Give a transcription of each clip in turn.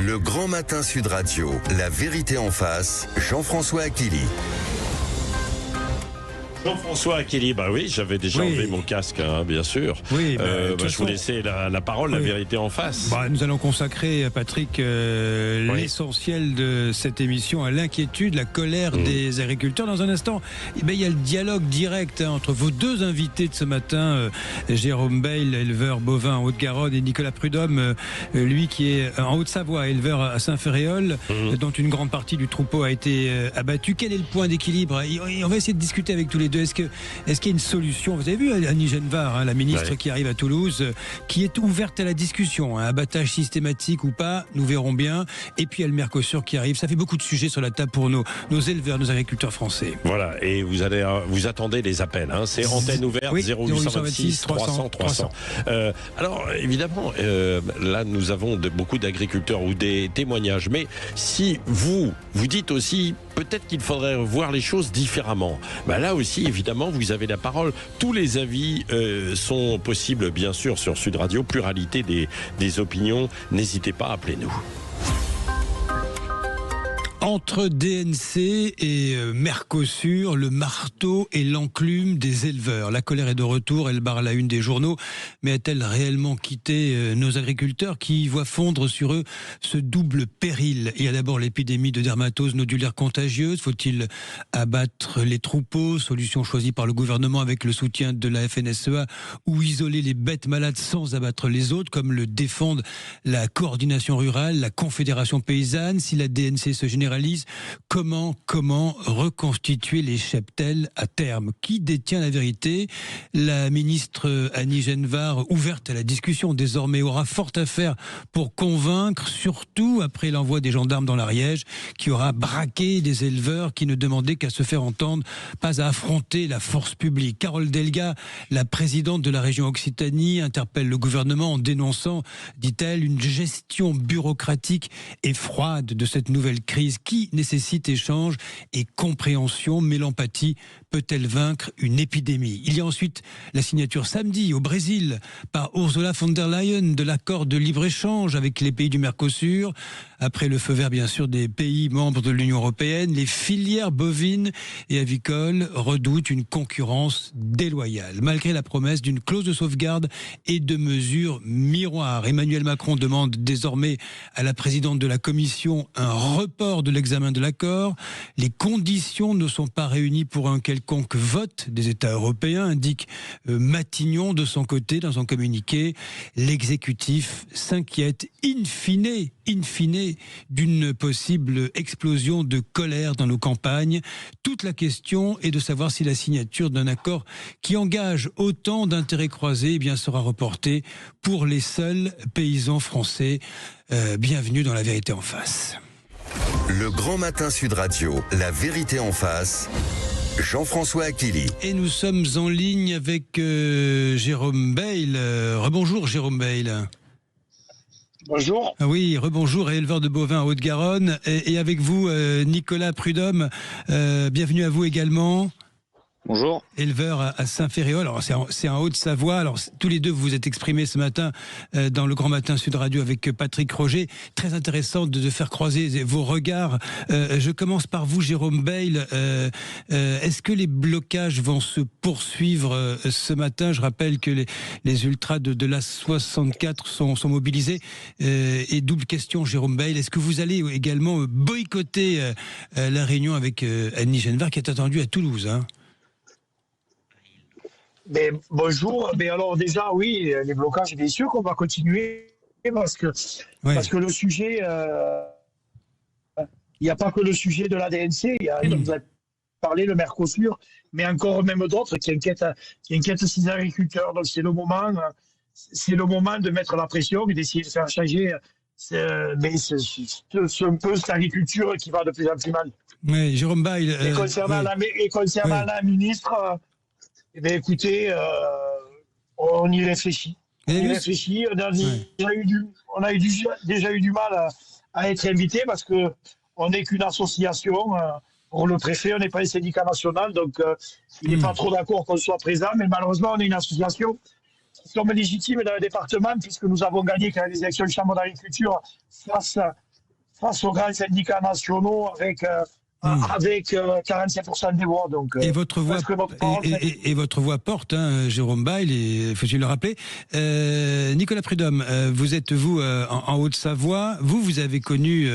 Le Grand Matin Sud Radio, la vérité en face, Jean-François Aquili. Jean-François Aquili, bah oui, j'avais déjà enlevé mon casque, hein, bien sûr. Oui, je vous laissais la parole, la vérité en face. Nous allons consacrer, Patrick, l'essentiel de cette émission à l'inquiétude, la colère des agriculteurs. Dans un instant, il y a le dialogue direct entre vos deux invités de ce matin, Jérôme Bayle, éleveur bovin en Haute-Garonne, et Nicolas Prudhomme, lui qui est en Haute-Savoie, éleveur à Saint-Ferréol, dont une grande partie du troupeau a été abattue. Quel est le point d'équilibre? On va essayer de discuter avec tous les deux. Est-ce qu'il y a une solution? Vous avez vu Annie Genevard, la ministre qui arrive à Toulouse, qui est ouverte à la discussion, abattage systématique ou pas, nous verrons bien. Et puis il y a le Mercosur qui arrive. Ça fait beaucoup de sujets sur la table pour nos éleveurs, nos agriculteurs français. Voilà, et vous attendez les appels. C'est antenne ouverte, 0826 300 300. Alors évidemment, là nous avons beaucoup d'agriculteurs ou des témoignages. Mais si vous dites aussi peut-être qu'il faudrait voir les choses différemment, là aussi évidemment vous avez la parole. Tous les avis sont possibles bien sûr sur Sud Radio, pluralité des opinions. N'hésitez pas, appelez-nous. Entre DNC et Mercosur, le marteau et l'enclume des éleveurs. La colère est de retour, elle barre la une des journaux. Mais a-t-elle réellement quitté nos agriculteurs qui voient fondre sur eux ce double péril? Il y a d'abord l'épidémie de dermatose nodulaire contagieuse. Faut-il abattre les troupeaux? Solution choisie par le gouvernement avec le soutien de la FNSEA, ou isoler les bêtes malades sans abattre les autres, comme le défendent la coordination rurale, la confédération paysanne. Si la DNC se généralise, comment reconstituer les cheptels à terme? Qui détient la vérité? La ministre Annie Genevard, ouverte à la discussion désormais, aura fort à faire pour convaincre, surtout après l'envoi des gendarmes dans l'Ariège, qui aura braqué des éleveurs qui ne demandaient qu'à se faire entendre, pas à affronter la force publique. Carole Delga, la présidente de la région Occitanie, interpelle le gouvernement en dénonçant, dit-elle, une gestion bureaucratique et froide de cette nouvelle crise qui nécessite échange et compréhension. Mais l'empathie peut-elle vaincre une épidémie? Il y a ensuite la signature samedi au Brésil par Ursula von der Leyen de l'accord de libre-échange avec les pays du Mercosur. Après le feu vert bien sûr des pays membres de l'Union européenne, les filières bovines et avicoles redoutent une concurrence déloyale. Malgré la promesse d'une clause de sauvegarde et de mesures miroirs, Emmanuel Macron demande désormais à la présidente de la Commission un report de l'examen de l'accord. Les conditions ne sont pas réunies pour un quelconque vote des États européens, indique Matignon de son côté dans son communiqué. L'exécutif s'inquiète in fine d'une possible explosion de colère dans nos campagnes. Toute la question est de savoir si la signature d'un accord qui engage autant d'intérêts croisés sera reportée pour les seuls paysans français. Bienvenue dans La Vérité en face. Le Grand Matin Sud Radio, la vérité en face, Jean-François Aquili. Et nous sommes en ligne avec Jérôme Bayle. Rebonjour Jérôme Bayle. Bonjour. Oui, rebonjour, éleveur de bovins en Haute-Garonne. Et avec vous, Nicolas Prudhomme. Bienvenue à vous également. Bonjour. Éleveur à Saint-Ferréol. Alors c'est en Haute-Savoie. Alors tous les deux vous êtes exprimés ce matin dans le Grand Matin Sud Radio avec Patrick Roger. Très intéressant de faire croiser vos regards. Je commence par vous, Jérôme Bayle. Est-ce que les blocages vont se poursuivre ce matin? Je rappelle que les ultras de la 64 sont mobilisés. Et double question, Jérôme Bayle. Est-ce que vous allez également boycotter la réunion avec Annie Genevard qui est attendue à Toulouse, Bonjour. Alors déjà, oui, les blocages, bien sûr qu'on va continuer parce que le sujet, il n'y a pas que le sujet de la DNC, il y a, vous avez parlé, le Mercosur, mais encore même d'autres qui inquiètent ces agriculteurs. Donc c'est le moment de mettre la pression et d'essayer de faire changer un peu cette agriculture qui va de plus en plus mal. Oui, Jérôme Bayle. Et concernant la ministre... écoutez, on y réfléchit. On a déjà eu du mal à être invité parce qu'on n'est qu'une association. Pour le préfet, on n'est pas un syndicat national, donc il n'est pas trop d'accord qu'on soit présent. Mais malheureusement, on est une association qui sommes légitimes dans le département puisque nous avons gagné quand même les élections de chambre d'agriculture face face aux grands syndicats nationaux avec 45% des voix. Donc, et votre voix porte, hein, Jérôme Bail, faut-il le rappeler. Nicolas Prudhomme, vous êtes en Haute-Savoie. Vous avez connu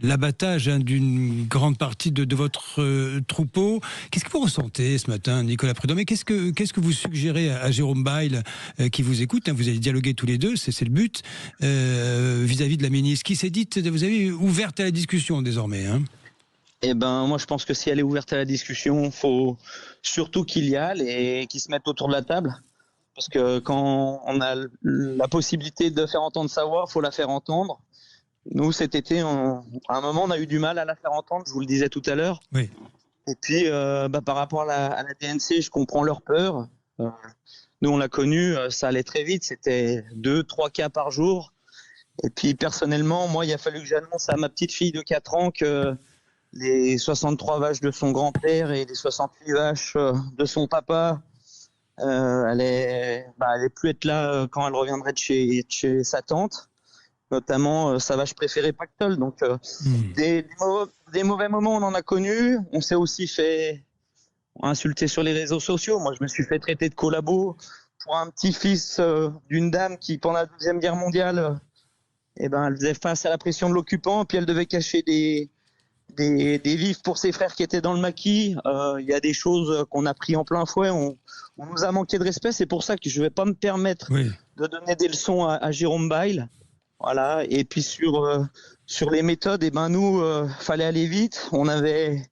l'abattage d'une grande partie de votre troupeau. Qu'est-ce que vous ressentez ce matin, Nicolas Prudhomme, et qu'est-ce que vous suggérez à Jérôme Bail qui vous écoute, hein, vous allez dialoguer tous les deux, c'est le but, vis-à-vis de la ministre, qui s'est dite, vous avez ouverte à la discussion désormais, hein. Eh ben, moi, je pense que si elle est ouverte à la discussion, faut surtout qu'il y aille et qu'ils se mettent autour de la table. Parce que quand on a la possibilité de faire entendre sa voix, faut la faire entendre. Nous, cet été, à un moment, on a eu du mal à la faire entendre, je vous le disais tout à l'heure. Oui. Et puis, par rapport à la DNC, je comprends leur peur. Nous, on l'a connu, ça allait très vite. C'était 2-3 cas par jour. Et puis, personnellement, moi, il a fallu que j'annonce à ma petite fille de 4 ans que les 63 vaches de son grand-père et les 68 vaches de son papa allait plus être là quand elle reviendrait de chez sa tante, notamment sa vache préférée Pactole. Donc des mauvais moments on en a connu. On s'est aussi fait insulter sur les réseaux sociaux. Moi je me suis fait traiter de collabo pour un petit-fils d'une dame qui pendant la Deuxième Guerre mondiale elle faisait face à la pression de l'occupant, puis elle devait cacher des vifs pour ses frères qui étaient dans le maquis. Il y a des choses qu'on a pris en plein fouet. On nous a manqué de respect. C'est pour ça que je ne vais pas me permettre de donner des leçons à Jérôme Bail. Voilà. Et puis sur les méthodes, nous, fallait aller vite. On avait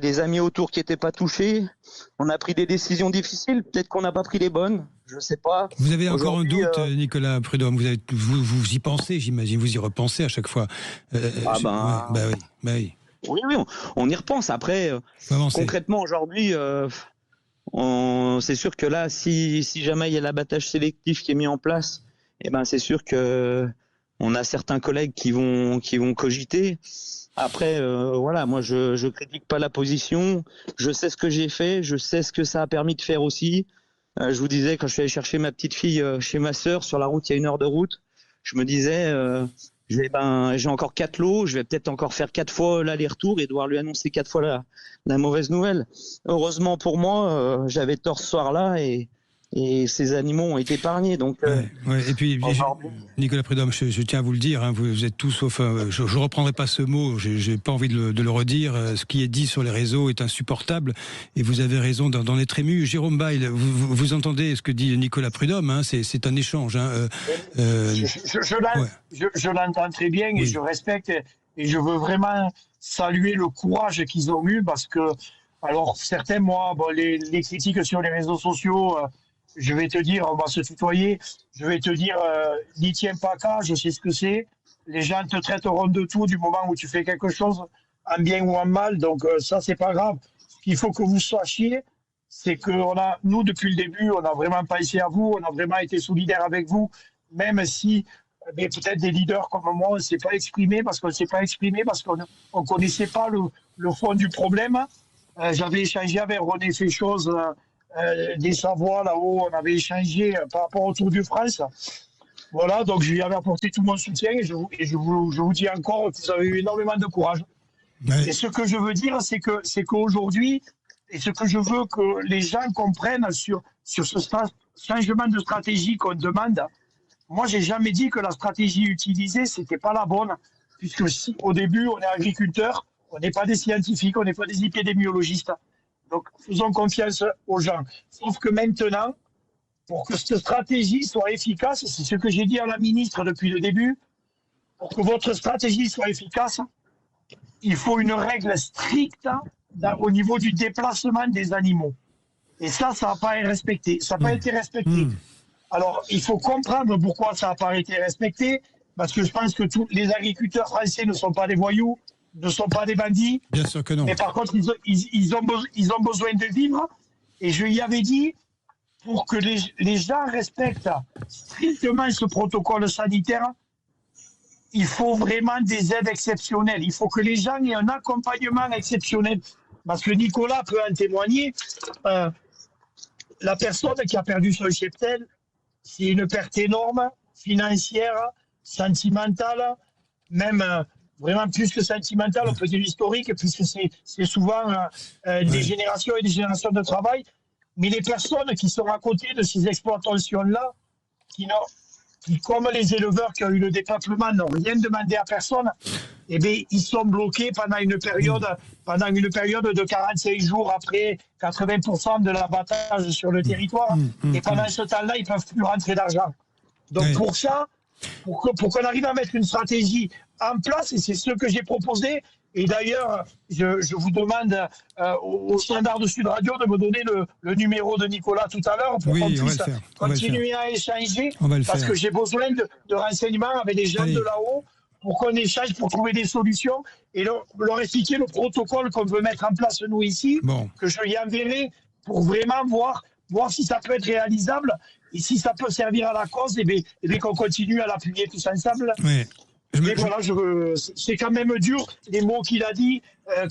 des amis autour qui n'étaient pas touchés. On a pris des décisions difficiles. Peut-être qu'on n'a pas pris les bonnes. Je ne sais pas. Vous avez encore un doute, Nicolas Prudhomme. Vous y pensez, j'imagine. Vous y repensez à chaque fois. Oui. Oui, on y repense. Après, concrètement, aujourd'hui, c'est sûr que là, si jamais il y a l'abattage sélectif qui est mis en place, c'est sûr que on a certains collègues qui vont cogiter. Après, moi, je critique pas la position. Je sais ce que j'ai fait. Je sais ce que ça a permis de faire aussi. Je vous disais, quand je suis allé chercher ma petite fille chez ma sœur, sur la route, il y a 1 heure de route, je me disais, j'ai encore 4 lots, je vais peut-être encore faire 4 fois l'aller-retour et devoir lui annoncer 4 fois la mauvaise nouvelle. Heureusement pour moi, j'avais tort ce soir-là et ces animaux ont été épargnés. Donc, Et puis, Nicolas Prudhomme, je tiens à vous le dire, hein, vous êtes tous sauf... je ne reprendrai pas ce mot, j'ai pas envie de le redire. Ce qui est dit sur les réseaux est insupportable et vous avez raison d'en être ému. Jérôme Bail, vous entendez ce que dit Nicolas Prudhomme, hein, c'est un échange. Hein, je l'entends très bien et je respecte et je veux vraiment saluer le courage qu'ils ont eu parce que, alors certains, moi, les critiques sur les réseaux sociaux... je vais te dire, on va se tutoyer, je vais te dire, n'y tiens pas qu'à, je sais ce que c'est. Les gens te traiteront de tout du moment où tu fais quelque chose, en bien ou en mal, donc ça, c'est pas grave. Ce qu'il faut que vous sachiez, c'est que nous, depuis le début, on n'a vraiment pensé à vous, on a vraiment été solidaires avec vous, même si peut-être des leaders comme moi, on ne s'est pas exprimé, parce qu'on ne connaissait pas le fond du problème. J'avais échangé avec René Féchose, des Savoies là-haut, on avait échangé par rapport au Tour de France. Voilà, donc je lui avais apporté tout mon soutien et je vous dis encore que vous avez eu énormément de courage. Ouais. Et ce que je veux dire, c'est qu'aujourd'hui, et ce que je veux que les gens comprennent sur ce changement de stratégie qu'on demande, moi j'ai jamais dit que la stratégie utilisée, c'était pas la bonne, puisque au début on est agriculteur, on n'est pas des scientifiques, on n'est pas des épidémiologistes. Donc, faisons confiance aux gens. Sauf que maintenant, pour que cette stratégie soit efficace, c'est ce que j'ai dit à la ministre depuis le début, pour que votre stratégie soit efficace, il faut une règle stricte au niveau du déplacement des animaux. Et ça n'a pas été respecté. Ça n'a pas été respecté. Alors, il faut comprendre pourquoi ça n'a pas été respecté, parce que je pense que tous les agriculteurs français ne sont pas des voyous, ne sont pas des bandits. Bien sûr que non. Mais par contre, ils ont besoin de vivre. Et je lui avais dit, pour que les gens respectent strictement ce protocole sanitaire, il faut vraiment des aides exceptionnelles. Il faut que les gens aient un accompagnement exceptionnel. Parce que Nicolas peut en témoigner. La personne qui a perdu son cheptel, c'est une perte énorme, financière, sentimentale, même vraiment plus que sentimentale, on peut dire historique, puisque c'est souvent des générations et des générations de travail. Mais les personnes qui sont à côté de ces exploitations-là, qui, comme les éleveurs qui ont eu le dépeuplement, n'ont rien demandé à personne, eh bien, ils sont bloqués pendant une période de 45 jours après 80% de l'abattage sur le territoire. Et pendant ce temps-là, ils ne peuvent plus rentrer d'argent. Donc pour ça, pour qu'on arrive à mettre une stratégie en place, et c'est ce que j'ai proposé, et d'ailleurs, je vous demande au standard de Sud Radio de me donner le numéro de Nicolas tout à l'heure pour qu'on puisse continuer à échanger, parce que j'ai besoin de renseignements avec les gens de là-haut pour qu'on échange, pour trouver des solutions et leur expliquer le protocole qu'on veut mettre en place nous ici, que je y enverrai pour vraiment voir si ça peut être réalisable et si ça peut servir à la cause, et bien qu'on continue à l'appuyer tous ensemble. Oui. Voilà, c'est quand même dur, les mots qu'il a dit,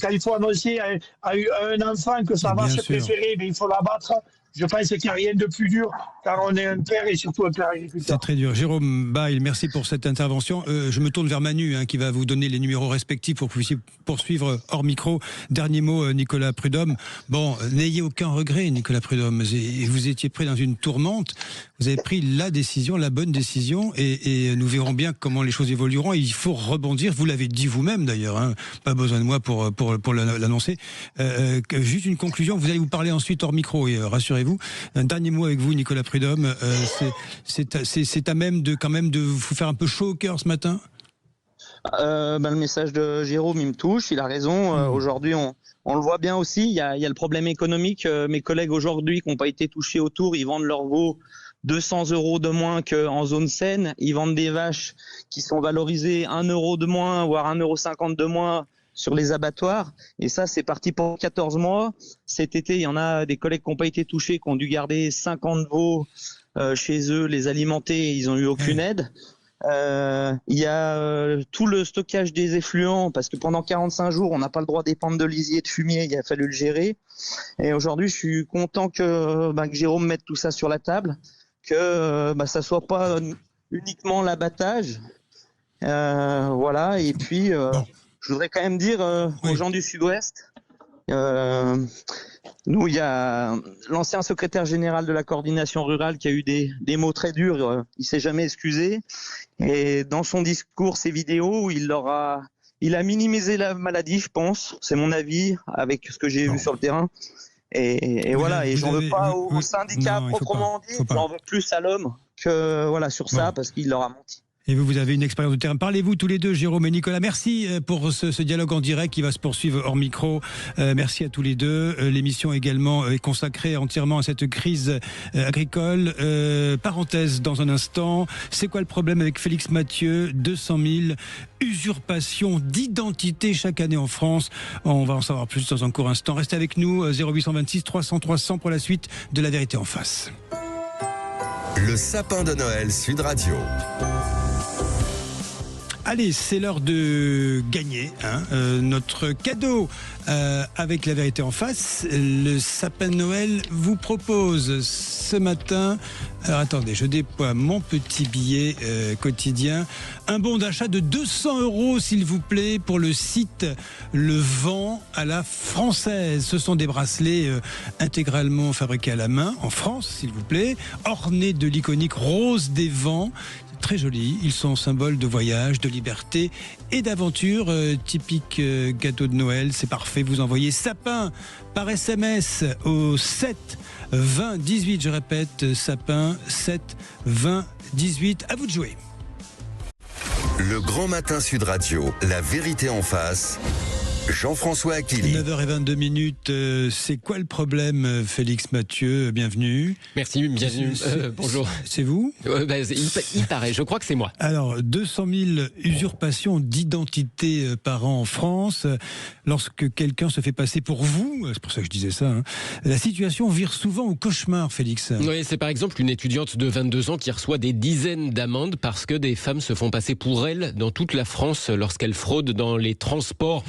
quand il faut annoncer à un enfant que sa vache préférée, il faut l'abattre. Je pense qu'il n'y a rien de plus dur, car on est un père et surtout un père agriculteur. C'est très dur. Jérôme Bail, merci pour cette intervention. Je me tourne vers Manu, qui va vous donner les numéros respectifs pour que vous puissiez poursuivre hors micro. Dernier mot, Nicolas Prudhomme. Bon, n'ayez aucun regret, Nicolas Prudhomme. Vous étiez pris dans une tourmente. Vous avez pris la décision, la bonne décision, et nous verrons bien comment les choses évolueront. Il faut rebondir. Vous l'avez dit vous-même, d'ailleurs. Pas besoin de moi pour l'annoncer. Juste une conclusion. Vous allez vous parler ensuite hors micro, et rassurez-vous. Un dernier mot avec vous, Nicolas Prudhomme. C'est à même de vous faire un peu chaud au cœur ce matin. Le message de Jérôme, il me touche. Il a raison. Aujourd'hui, on le voit bien aussi. Il y a le problème économique. Mes collègues aujourd'hui qui n'ont pas été touchés autour, ils vendent leurs veaux 200 € de moins qu'en zone saine. Ils vendent des vaches qui sont valorisées 1 € de moins, voire 1,50 € de moins sur les abattoirs. Et ça, c'est parti pour 14 mois. Cet été, il y en a des collègues qui n'ont pas été touchés, qui ont dû garder 50 veaux chez eux, les alimenter, ils n'ont eu aucune aide. Il y a tout le stockage des effluents, parce que pendant 45 jours, on n'a pas le droit d'épandre de lisier, de fumier, il a fallu le gérer. Et aujourd'hui, je suis content que Jérôme mette tout ça sur la table, que ça soit pas uniquement l'abattage. Voilà, et puis... Je voudrais quand même dire aux gens du Sud-Ouest, nous, il y a l'ancien secrétaire général de la coordination rurale qui a eu des mots très durs, il s'est jamais excusé. Et dans son discours, ses vidéos, il a minimisé la maladie, je pense, c'est mon avis, avec ce que j'ai vu sur le terrain. Et voilà, et j'en veux pas aux syndicats proprement dit, j'en veux plus à l'homme que sur ça, parce qu'il leur a menti. Et vous avez une expérience de terrain. Parlez-vous tous les deux, Jérôme et Nicolas. Merci pour ce dialogue en direct qui va se poursuivre hors micro. Merci à tous les deux. L'émission également est consacrée entièrement à cette crise agricole. Parenthèse dans un instant. C'est quoi le problème avec Félix Mathieu ? 200 000 usurpations d'identité chaque année en France. On va en savoir plus dans un court instant. Restez avec nous. 0826 300 300 pour la suite de La Vérité en face. Le sapin de Noël Sud Radio. Allez, c'est l'heure de gagner notre cadeau avec La Vérité en face. Le sapin de Noël vous propose ce matin, alors attendez, je déploie mon petit billet quotidien, un bon d'achat de 200 € s'il vous plaît pour le site Le Vent à la Française. Ce sont des bracelets intégralement fabriqués à la main en France s'il vous plaît, ornés de l'iconique rose des vents. Très jolis, ils sont symbole de voyage, de liberté et d'aventure. Typique gâteau de Noël, c'est parfait. Vous envoyez sapin par SMS au 7 20 18. Je répète, sapin 7 20 18. À vous de jouer. Le Grand Matin Sud Radio, La Vérité en face. Jean-François Aquili. 9h22, c'est quoi le problème, Félix Mathieu? Bienvenue. Merci, bienvenue. Bonjour. C'est vous? Il paraît, je crois que c'est moi. Alors, 200 000 usurpations d'identité par an en France. Lorsque quelqu'un se fait passer pour vous, c'est pour ça que je disais ça, la situation vire souvent au cauchemar, Félix. Oui, c'est par exemple une étudiante de 22 ans qui reçoit des dizaines d'amendes parce que des femmes se font passer pour elle dans toute la France lorsqu'elles fraudent dans les transports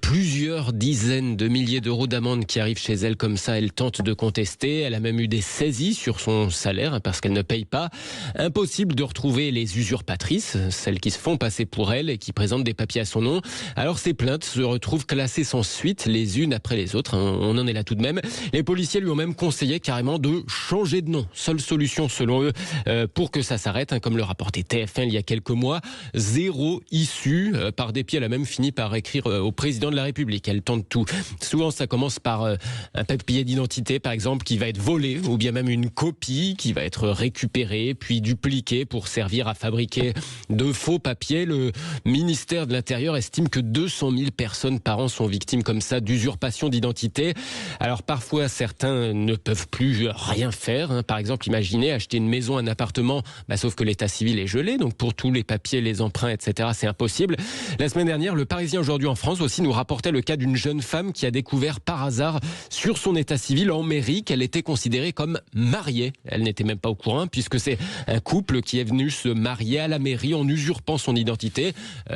plusieurs dizaines de milliers d'euros d'amende qui arrivent chez elle comme ça. Elle tente de contester. Elle a même eu des saisies sur son salaire parce qu'elle ne paye pas. Impossible de retrouver les usurpatrices, celles qui se font passer pour elle et qui présentent des papiers à son nom. Alors ces plaintes se retrouvent classées sans suite, les unes après les autres. On en est là tout de même. Les policiers lui ont même conseillé carrément de changer de nom. Seule solution selon eux pour que ça s'arrête, comme le rapportait TF1 il y a quelques mois. Zéro issue. Par dépit, elle a même fini par écrire au président de la République. Elle tente tout. Souvent, ça commence par un papier d'identité, par exemple, qui va être volé, ou bien même une copie qui va être récupérée, puis dupliquée pour servir à fabriquer de faux papiers. Le ministère de l'Intérieur estime que 200 000 personnes par an sont victimes comme ça d'usurpation d'identité. Alors parfois, certains ne peuvent plus rien faire. Par exemple, imaginez acheter une maison, un appartement, sauf que l'état civil est gelé, donc pour tous les papiers, les emprunts, etc., c'est impossible. La semaine dernière, le Parisien aujourd'hui en France aussi nous rapportait le cas d'une jeune femme qui a découvert par hasard sur son état civil en mairie qu'elle était considérée comme mariée. Elle n'était même pas au courant puisque c'est un couple qui est venu se marier à la mairie en usurpant son identité.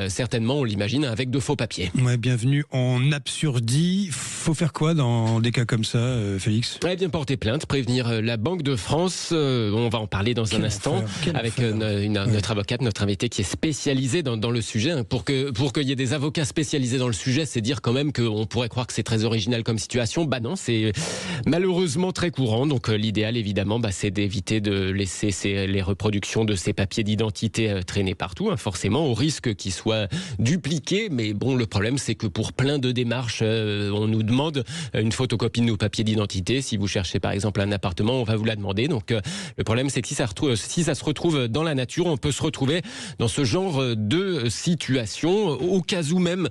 Certainement, on l'imagine, avec de faux papiers. Ouais, bienvenue en Absurdie. Faut faire quoi dans des cas comme ça, Félix ? Eh bien, porter plainte, prévenir la Banque de France. On va en parler dans un instant avec notre avocate, notre invitée qui est spécialisée dans le sujet. Pour qu'il y ait des avocats spécialisés dans le sujet, c'est dire quand même qu'on pourrait croire que c'est très original comme situation. Non, c'est malheureusement très courant. Donc l'idéal, évidemment, c'est d'éviter de laisser les reproductions de ces papiers d'identité traîner partout, forcément, au risque qu'ils soient dupliqués. Mais bon, le problème, c'est que pour plein de démarches, on nous demande une photocopie de nos papiers d'identité. Si vous cherchez, par exemple, un appartement, on va vous la demander. Donc le problème, c'est que si ça se retrouve dans la nature, on peut se retrouver dans ce genre de situation. Au cas où même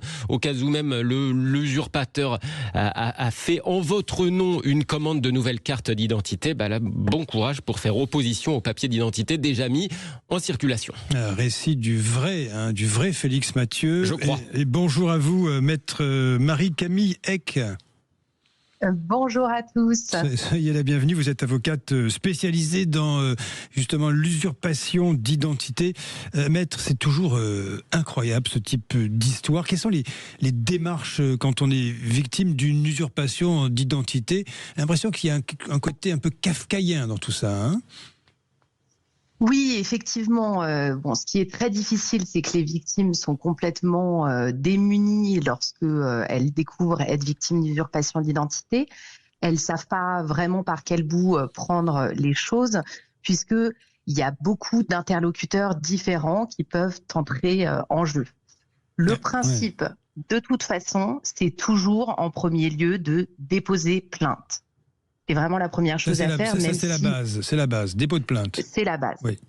l'usurpateur a fait en votre nom une commande de nouvelles cartes d'identité, là, bon courage pour faire opposition aux papiers d'identité déjà mis en circulation. Un récit du vrai Félix Mathieu. Je crois. Et bonjour à vous, maître Marie-Camille Eck. Bonjour à tous. Soyez la bienvenue. Vous êtes avocate spécialisée dans justement l'usurpation d'identité. Maître, c'est toujours incroyable ce type d'histoire. Quelles sont les démarches quand on est victime d'une usurpation d'identité ? J'ai l'impression qu'il y a un côté un peu kafkaïen dans tout ça. Oui, effectivement. Ce qui est très difficile, c'est que les victimes sont complètement démunies lorsque elles découvrent être victimes d'usurpation d'identité. Elles savent pas vraiment par quel bout prendre les choses, puisque il y a beaucoup d'interlocuteurs différents qui peuvent entrer en jeu. Le principe, de toute façon, c'est toujours en premier lieu de déposer plainte. C'est vraiment la première chose à faire. C'est la base, dépôt de plainte. C'est la base. Oui.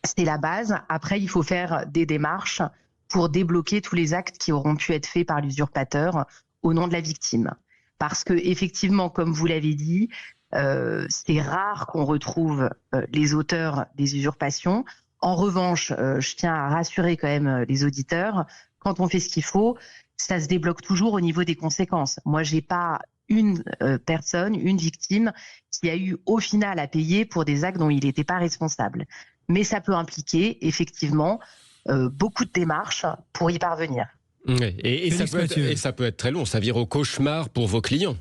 C'est la base. Après, il faut faire des démarches pour débloquer tous les actes qui auront pu être faits par l'usurpateur au nom de la victime. Parce que, effectivement, comme vous l'avez dit, c'est rare qu'on retrouve les auteurs des usurpations. En revanche, je tiens à rassurer quand même les auditeurs, quand on fait ce qu'il faut, ça se débloque toujours au niveau des conséquences. Moi, j'ai pas une personne, une victime, qui a eu au final à payer pour des actes dont il n'était pas responsable. Mais ça peut impliquer effectivement beaucoup de démarches pour y parvenir. Oui, et ça peut être très long, ça vire au cauchemar pour vos clients.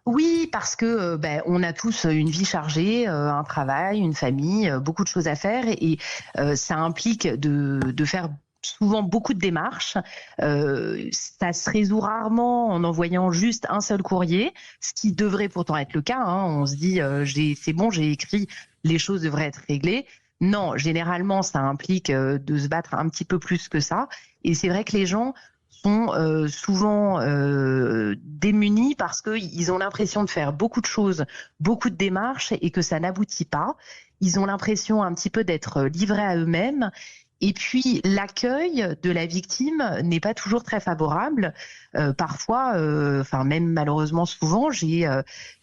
Oui, parce que on a tous une vie chargée, un travail, une famille, beaucoup de choses à faire, et ça implique de faire souvent beaucoup de démarches. Ça se résout rarement en envoyant juste un seul courrier, ce qui devrait pourtant être le cas. On se dit, c'est bon, j'ai écrit, les choses devraient être réglées. Non, généralement, ça implique de se battre un petit peu plus que ça. Et c'est vrai que les gens sont souvent démunis parce qu'ils ont l'impression de faire beaucoup de choses, beaucoup de démarches, et que ça n'aboutit pas. Ils ont l'impression un petit peu d'être livrés à eux-mêmes. Et puis, l'accueil de la victime n'est pas toujours très favorable. Parfois, même malheureusement souvent, j'ai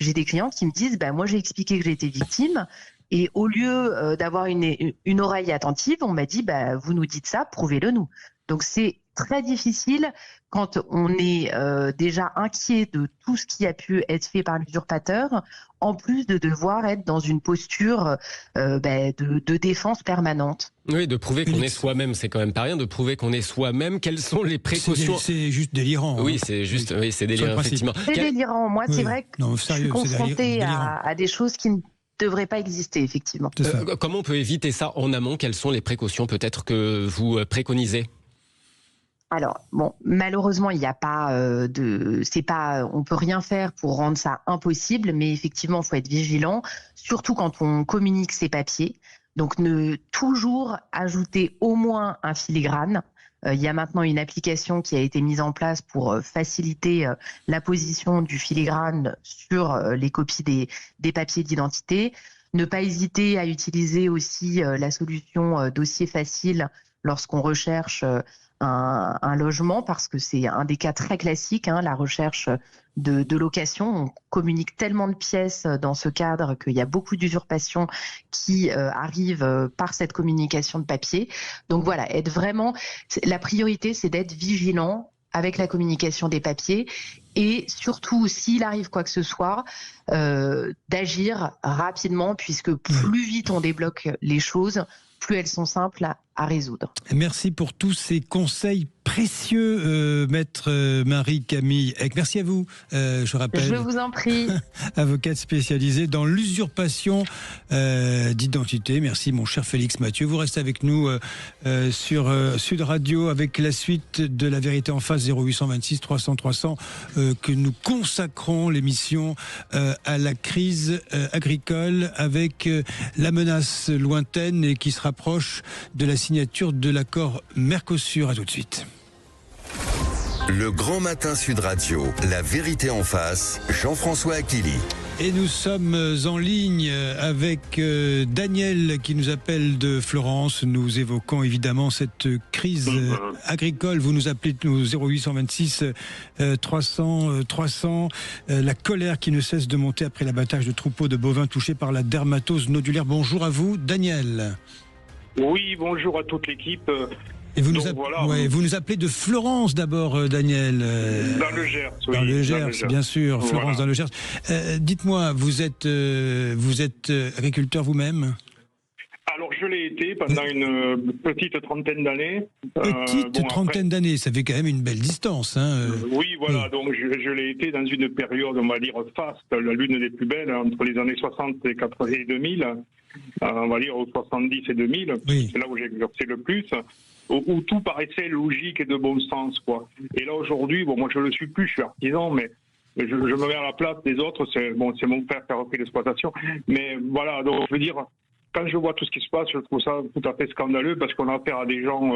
des clients qui me disent moi j'ai expliqué que j'étais victime, et au lieu d'avoir une oreille attentive, on m'a dit vous nous dites ça, prouvez-le nous. Donc c'est très difficile quand on est déjà inquiet de tout ce qui a pu être fait par l'usurpateur, en plus de devoir être dans une posture de défense permanente. Oui, de prouver qu'on est soi-même, c'est quand même pas rien, de prouver qu'on est soi-même. Quelles sont les précautions? C'est juste délirant. Oui, c'est juste, oui, c'est délirant, effectivement. C'est délirant. Moi, c'est vrai que je suis confrontée à des choses qui ne devraient pas exister, effectivement. Comment on peut éviter ça en amont? Quelles sont les précautions peut-être que vous préconisez? Alors, bon, malheureusement, il n'y a pas on peut rien faire pour rendre ça impossible, mais effectivement, il faut être vigilant, surtout quand on communique ses papiers. Donc, ne toujours ajouter au moins un filigrane. Il y a maintenant une application qui a été mise en place pour faciliter la position du filigrane sur les copies des papiers d'identité. Ne pas hésiter à utiliser aussi la solution dossier facile lorsqu'on recherche un logement, parce que c'est un des cas très classiques, la recherche de location. On communique tellement de pièces dans ce cadre qu'il y a beaucoup d'usurpations qui arrivent par cette communication de papier. Donc voilà, la priorité, c'est d'être vigilant avec la communication des papiers et surtout, s'il arrive quoi que ce soit, d'agir rapidement, puisque plus vite on débloque les choses, plus elles sont simples à résoudre. Merci pour tous ces conseils précieux, maître Marie-Camille Eck. Merci à vous, je rappelle. Je vous en prie. Avocate spécialisée dans l'usurpation d'identité. Merci mon cher Félix Mathieu. Vous restez avec nous sur Sud Radio avec la suite de La Vérité en face 0826 300 300 que nous consacrons l'émission à la crise agricole avec la menace lointaine et qui se rapproche de la signature de l'accord Mercosur. À tout de suite. Le Grand Matin Sud Radio, La Vérité en face, Jean-François Aquili. Et nous sommes en ligne avec Daniel qui nous appelle de Florence. Nous évoquons évidemment cette crise agricole. Vous nous appelez au 0826 300 300. La colère qui ne cesse de monter après l'abattage de troupeaux de bovins touchés par la dermatose nodulaire. Bonjour à vous, Daniel. Oui, bonjour à toute l'équipe. Et vous, vous nous appelez de Florence d'abord, Daniel. Dans le Gers, oui. Dans le Gers, bien sûr. Florence, dans le Gers. Dites-moi, vous êtes agriculteur vous-même ? Alors, je l'ai été pendant une petite trentaine d'années. Trentaine d'années, ça fait quand même une belle distance. Oui, voilà. Oui. Donc, je l'ai été dans une période, on va dire, faste, l'une des plus belles, entre les années 60 et 80 et 2000. On va dire, aux 70 et 2000. Oui. C'est là où j'ai exercé le plus. Où tout paraissait logique et de bon sens, quoi. Et là, aujourd'hui, moi, je le suis plus, je suis artisan, mais je me mets à la place des autres. C'est mon père qui a repris l'exploitation. Mais voilà, donc, je veux dire, quand je vois tout ce qui se passe, je trouve ça tout à fait scandaleux parce qu'on a affaire à des gens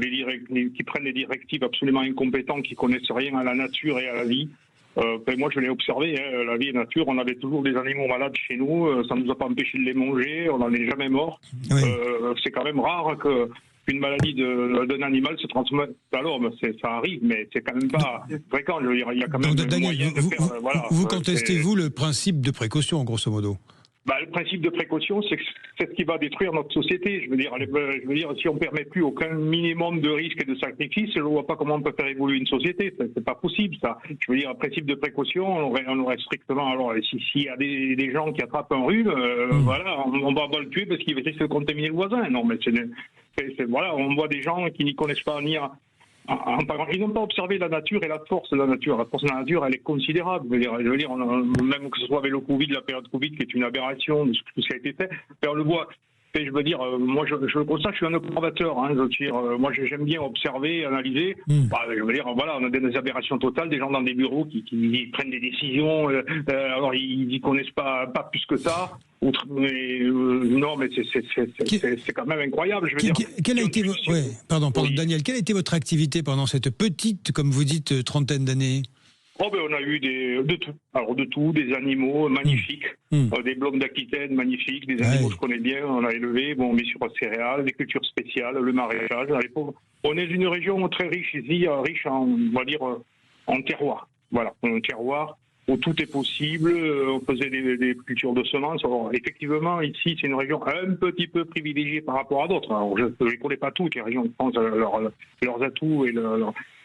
qui prennent des directives absolument incompétents, qui connaissent rien à la nature et à la vie. Moi, je l'ai observé, la vie et la nature, on avait toujours des animaux malades chez nous, ça ne nous a pas empêché de les manger, on n'en est jamais mort. Oui. C'est quand même rare qu'une maladie d'un animal se transmette à l'homme. Ça arrive, mais c'est quand même pas fréquent. Je veux dire, il y a quand même moyen de faire... Vous contestez-vous le principe de précaution, grosso modo ? Le principe de précaution, c'est ce qui va détruire notre société. Je veux dire, si on ne permet plus aucun minimum de risque et de sacrifice, je ne vois pas comment on peut faire évoluer une société. C'est pas possible, ça. Je veux dire, un principe de précaution, on aurait strictement... Alors, s'il y a des gens qui attrapent un rhume, voilà, on va le tuer parce qu'il risque de contaminer le voisin. Non, mais voilà, on voit des gens qui n'y connaissent pas ni... Ils n'ont pas observé la nature et la force de la nature. La force de la nature, elle est considérable. Je veux dire, même que ce soit avec le Covid, la période Covid, qui est une aberration de tout ce qui a été fait, on le voit. Et je veux dire, moi, je le constate, je suis un observateur. Moi, j'aime bien observer, analyser. Je veux dire, voilà, on a des aberrations totales, des gens dans des bureaux qui prennent des décisions. Alors, ils n'y connaissent pas plus que ça. Non, mais c'est quand même incroyable. Je veux dire, quelle a été Daniel, quelle a été votre activité pendant cette petite, comme vous dites, trentaine d'années ? On a eu de tout. Alors de tout, des animaux magnifiques, des blocs d'Aquitaine magnifiques, des animaux que je connais bien, on a élevé, bien sûr céréales, des cultures spéciales, le maraîchage. On est d'une région très riche ici, riche en, on va dire, en terroir. Voilà, un terroir. où tout est possible. On faisait des cultures de semences. Alors, effectivement, ici, c'est une région un petit peu privilégiée par rapport à d'autres. Alors, je ne les connais pas toutes, les régions de France, leurs atouts.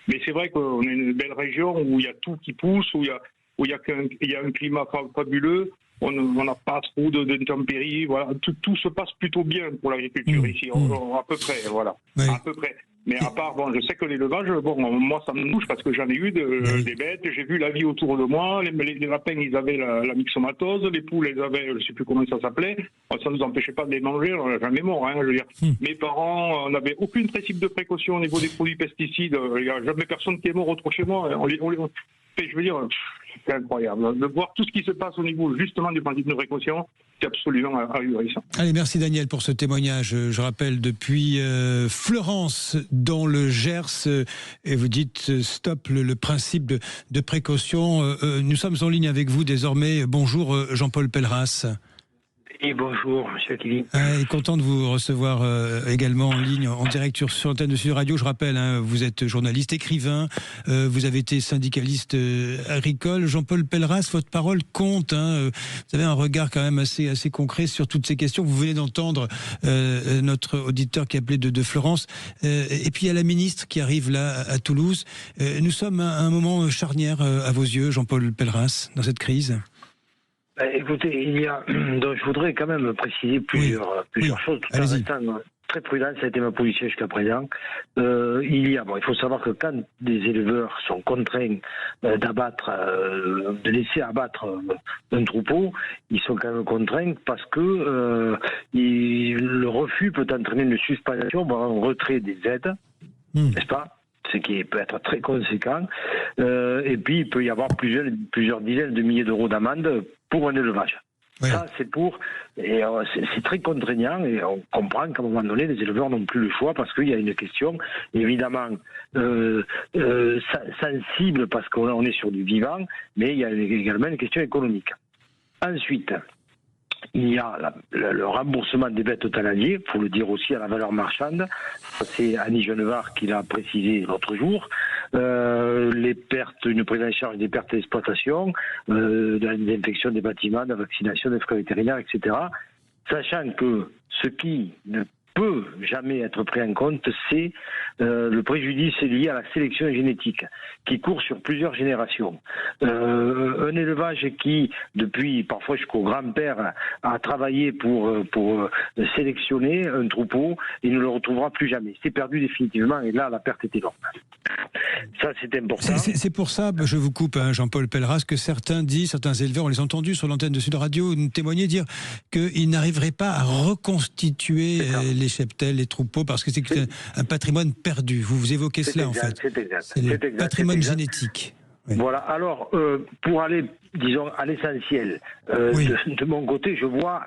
Mais c'est vrai qu'on est une belle région où il y a tout qui pousse, où il y a un climat fabuleux. On n'a pas trop d'intempéries. Voilà. Tout se passe plutôt bien pour l'agriculture ici, à peu près. Voilà. Oui. À peu près. Mais à part, je sais que l'élevage, moi ça me touche parce que j'en ai eu des bêtes, j'ai vu la vie autour de moi, les lapins ils avaient la myxomatose, les poules elles avaient, je ne sais plus comment ça s'appelait, ça ne nous empêchait pas de les manger, on n'a jamais mort, je veux dire. Mes parents n'avaient aucune principe de précaution au niveau des produits pesticides, il n'y a jamais personne qui est mort autour chez moi, je veux dire, c'est incroyable. De voir tout ce qui se passe au niveau justement du principe de précaution, c'est absolument ahurissant. Allez, merci Daniel pour ce témoignage. Je rappelle depuis Fleurance dans le Gers, et vous dites stop le principe de précaution. Nous sommes en ligne avec vous désormais. Bonjour Jean-Paul Pelleras. Et bonjour, monsieur Killy. Content de vous recevoir également en ligne, en direct sur l'antenne de Sud Radio. Je rappelle, vous êtes journaliste, écrivain, vous avez été syndicaliste agricole. Jean-Paul Pelleras, votre parole compte. Vous avez un regard quand même assez concret sur toutes ces questions. Vous venez d'entendre notre auditeur qui appelait de Florence. Et puis il y a la ministre qui arrive là à Toulouse. Nous sommes à un moment charnière à vos yeux, Jean-Paul Pelleras, dans cette crise. Écoutez, donc je voudrais quand même préciser plusieurs choses, tout en restant très prudent. Ça a été ma position jusqu'à présent. Il faut savoir que quand des éleveurs sont contraints de laisser abattre un troupeau, ils sont quand même contraints parce que le refus peut entraîner une suspension, voire un retrait des aides, n'est-ce pas ? Ce qui peut être très conséquent. Et puis, il peut y avoir plusieurs dizaines de milliers d'euros d'amende pour un élevage. Oui. Ça, c'est très contraignant et on comprend qu'à un moment donné, les éleveurs n'ont plus le choix parce qu'il y a une question, évidemment, sensible parce qu'on est sur du vivant, mais il y a également une question économique. Ensuite, il y a le remboursement des bêtes euthanasiées, il faut le dire aussi à la valeur marchande. C'est Annie Genevard qui l'a précisé l'autre jour. Les pertes, une prise en charge des pertes d'exploitation, de la désinfection des bâtiments, de la vaccination des frais vétérinaires, etc. Sachant que ce qui ne peut jamais être pris en compte, c'est le préjudice lié à la sélection génétique, qui court sur plusieurs générations. Un élevage qui, depuis parfois jusqu'au grand-père, a travaillé pour sélectionner un troupeau, il ne le retrouvera plus jamais. C'est perdu définitivement, et là, la perte est énorme. Ça, c'est important. C'est pour ça, je vous coupe, Jean-Paul Pelleras, que certains éleveurs, on les a entendus sur l'antenne de Sud Radio, témoigner, dire qu'ils n'arriveraient pas à reconstituer les cheptels, les troupeaux, parce que c'est un patrimoine perdu. Vous évoquez cela, en fait. C'est le patrimoine génétique. Oui. Voilà. Alors, pour aller, disons, à l'essentiel, de mon côté, je vois,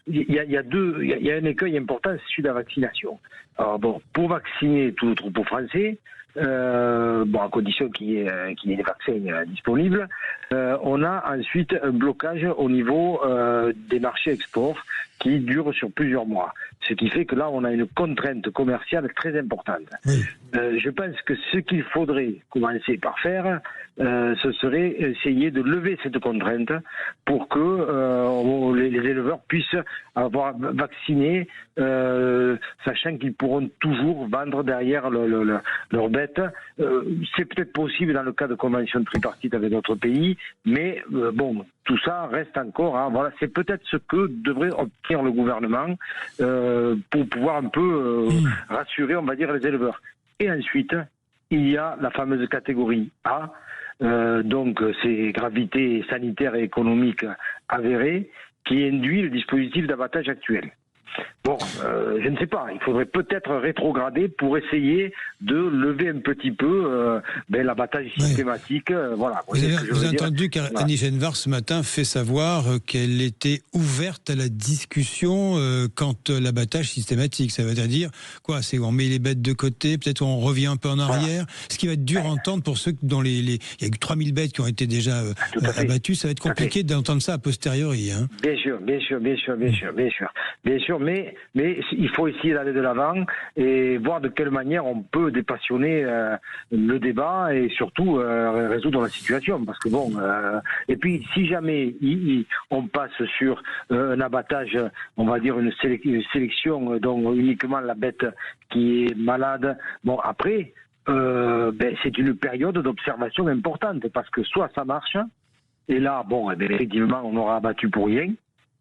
il y a un écueil important, c'est celui de la vaccination. Alors pour vacciner tout le troupeau français, à condition qu'il y ait des vaccins disponibles, on a ensuite un blocage au niveau des marchés export qui dure sur plusieurs mois. Ce qui fait que là, on a une contrainte commerciale très importante. Oui. Je pense que ce qu'il faudrait commencer par faire, ce serait essayer de lever cette contrainte pour que les éleveurs puissent avoir vacciné, sachant qu'ils pourront toujours vendre derrière leurs bêtes. C'est peut-être possible dans le cas de conventions tripartites avec d'autres pays, mais tout ça reste encore. Voilà, c'est peut-être ce que devrait obtenir le gouvernement pour pouvoir un peu rassurer, on va dire, les éleveurs. Et ensuite, il y a la fameuse catégorie A, donc c'est gravité sanitaire et économique avérée, qui induit le dispositif d'abattage actuel. Je ne sais pas, il faudrait peut-être rétrograder pour essayer de lever un petit peu l'abattage systématique. Voilà. Vous avez entendu qu'Annie Genevard ce matin fait savoir qu'elle était ouverte à la discussion quant à l'abattage systématique. Ça veut dire quoi? C'est on met les bêtes de côté, peut-être on revient un peu en arrière. Ce qui va être dur à entendre pour ceux dont il y a eu 3000 bêtes qui ont été déjà abattues. Ça va être compliqué d'entendre ça a posteriori. Bien sûr. mais il faut essayer d'aller de l'avant et voir de quelle manière on peut dépassionner le débat et surtout résoudre la situation. Parce que et puis si jamais on passe sur un abattage, on va dire une sélection, donc uniquement la bête qui est malade, après, c'est une période d'observation importante parce que soit ça marche, et là, effectivement, on aura abattu pour rien.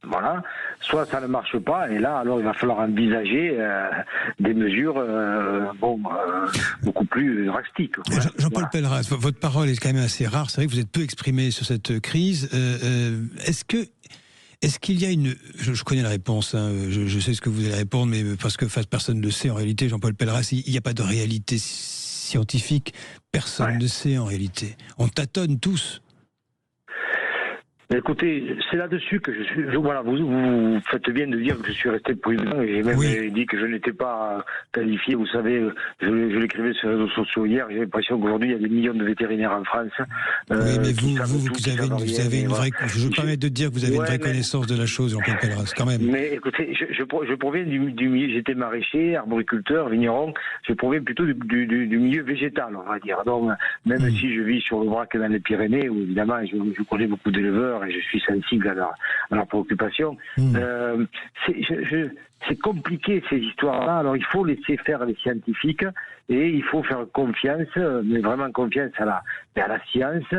Voilà. Soit ça ne marche pas, et là, alors il va falloir envisager des mesures beaucoup plus drastiques. Jean-Paul Pelleras, votre parole est quand même assez rare. C'est vrai que vous êtes peu exprimé sur cette crise. Est-ce qu'il y a une... Je connais la réponse, hein, je sais ce que vous allez répondre, mais parce que personne ne le sait en réalité, Jean-Paul Pelleras, il n'y a pas de réalité scientifique. Personne ne sait en réalité. On tâtonne tous. Écoutez, c'est là-dessus que je suis. Voilà, vous faites bien de dire que je suis resté prudent et j'ai même dit que je n'étais pas qualifié. Vous savez, je l'écrivais sur les réseaux sociaux hier. J'ai l'impression qu'aujourd'hui il y a des millions de vétérinaires en France. Oui, mais vous avez une vraie. Je me permets de dire que vous avez une vraie connaissance de la chose, Jean-Paul Pelleras, quand même. Mais écoutez, je proviens du j'étais maraîcher, arboriculteur, vigneron. Je proviens plutôt du milieu végétal, on va dire. Donc, même si je vis sur le Vrac dans les Pyrénées, où évidemment je connais beaucoup d'éleveurs. Et je suis sensible à leur préoccupation. C'est compliqué ces histoires-là. Alors il faut laisser faire les scientifiques et il faut faire confiance, mais vraiment confiance à la science.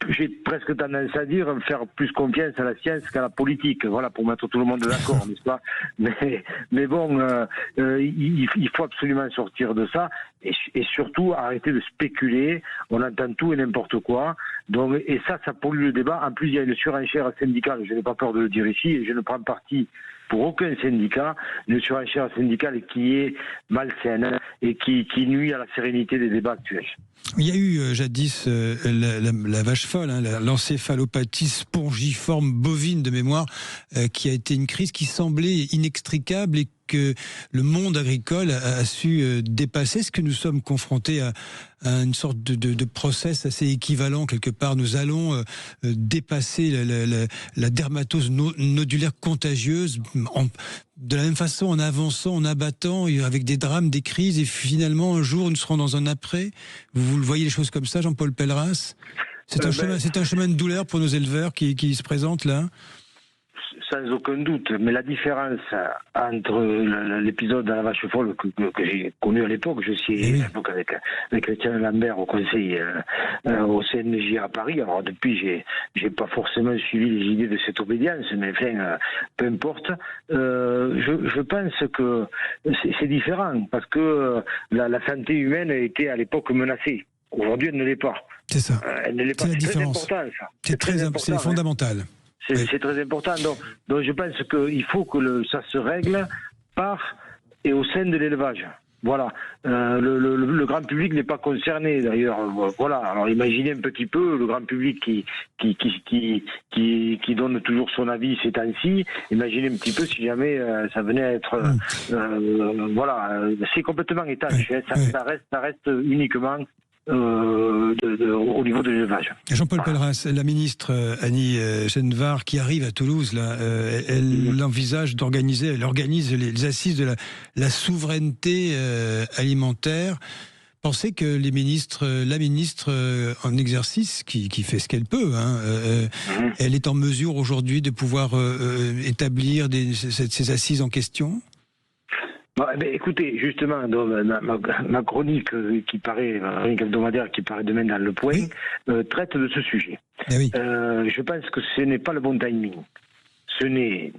J'ai presque tendance à dire faire plus confiance à la science qu'à la politique, voilà, pour mettre tout le monde d'accord, n'est-ce pas? Mais bon, il faut absolument sortir de ça et surtout arrêter de spéculer. On entend tout et n'importe quoi. Donc, et ça pollue le débat. En plus, il y a une surenchère syndicale. Je n'ai pas peur de le dire ici. Et je ne prends parti pour aucun syndicat, une surenchère syndicale qui est malsaine et qui nuit à la sérénité des débats actuels. Il y a eu jadis la vache folle, hein, l'encéphalopathie spongiforme bovine de mémoire, qui a été une crise qui semblait inextricable et que le monde agricole a su dépasser. Est-ce que nous sommes confrontés à une sorte de process assez équivalent quelque part? Nous allons dépasser la dermatose nodulaire contagieuse de la même façon, en avançant, en abattant, avec des drames, des crises, et finalement un jour nous serons dans un après. Vous le voyez les choses comme ça, Jean-Paul Pelleras? C'est un chemin de douleur pour nos éleveurs qui se présente là? Sans aucun doute, mais la différence entre l'épisode de la vache folle que j'ai connu à l'époque, je suis à l'époque avec Christian Lambert au conseil au CNJ à Paris. Alors depuis, j'ai pas forcément suivi les idées de cette obédience, mais enfin, peu importe. Je pense que c'est différent parce que la santé humaine était à l'époque menacée. Aujourd'hui, elle ne l'est pas. C'est ça. Elle ne l'est pas. C'est la différence. Très important, ça. C'est fondamental. C'est très important. Donc je pense qu'il faut que ça se règle par et au sein de l'élevage. Voilà. Le grand public n'est pas concerné d'ailleurs. Voilà. Alors imaginez un petit peu le grand public qui donne toujours son avis ces temps-ci. Imaginez un petit peu si jamais ça venait à être voilà. C'est complètement étanche. Ça reste uniquement au niveau de l'élevage. Jean-Paul Pelleras, la ministre Annie Genevard qui arrive à Toulouse, là, elle envisage d'organiser, elle organise les assises de la souveraineté alimentaire. Pensez que la ministre en exercice, qui fait ce qu'elle peut, elle est en mesure aujourd'hui de pouvoir établir ces assises en question? Écoutez, justement, ma chronique hebdomadaire qui paraît demain dans Le Point traite de ce sujet. Je pense que ce n'est pas le bon timing. Ce n'est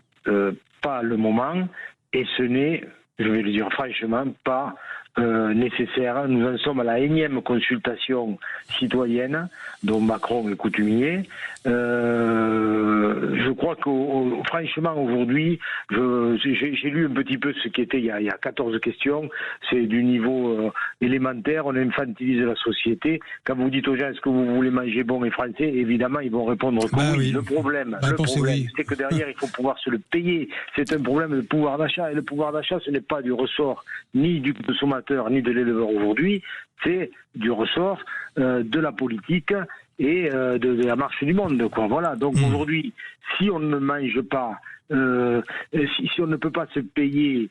pas le moment et ce n'est, je vais le dire franchement, pas nécessaire. Nous en sommes à la énième consultation citoyenne dont Macron est coutumier. Je crois que franchement aujourd'hui, j'ai lu un petit peu ce qui était il y a 14 questions. C'est du niveau élémentaire. On infantilise la société. Quand vous dites aux gens est-ce que vous voulez manger bon et français, évidemment ils vont répondre que oui. Le problème, c'est que derrière il faut pouvoir se le payer. C'est un problème de pouvoir d'achat et le pouvoir d'achat ce n'est pas du ressort ni du consommateur ni de l'éleveur aujourd'hui. C'est du ressort de la politique et de la marche du monde, quoi. Voilà. Donc aujourd'hui, si on ne mange pas, si on ne peut pas se payer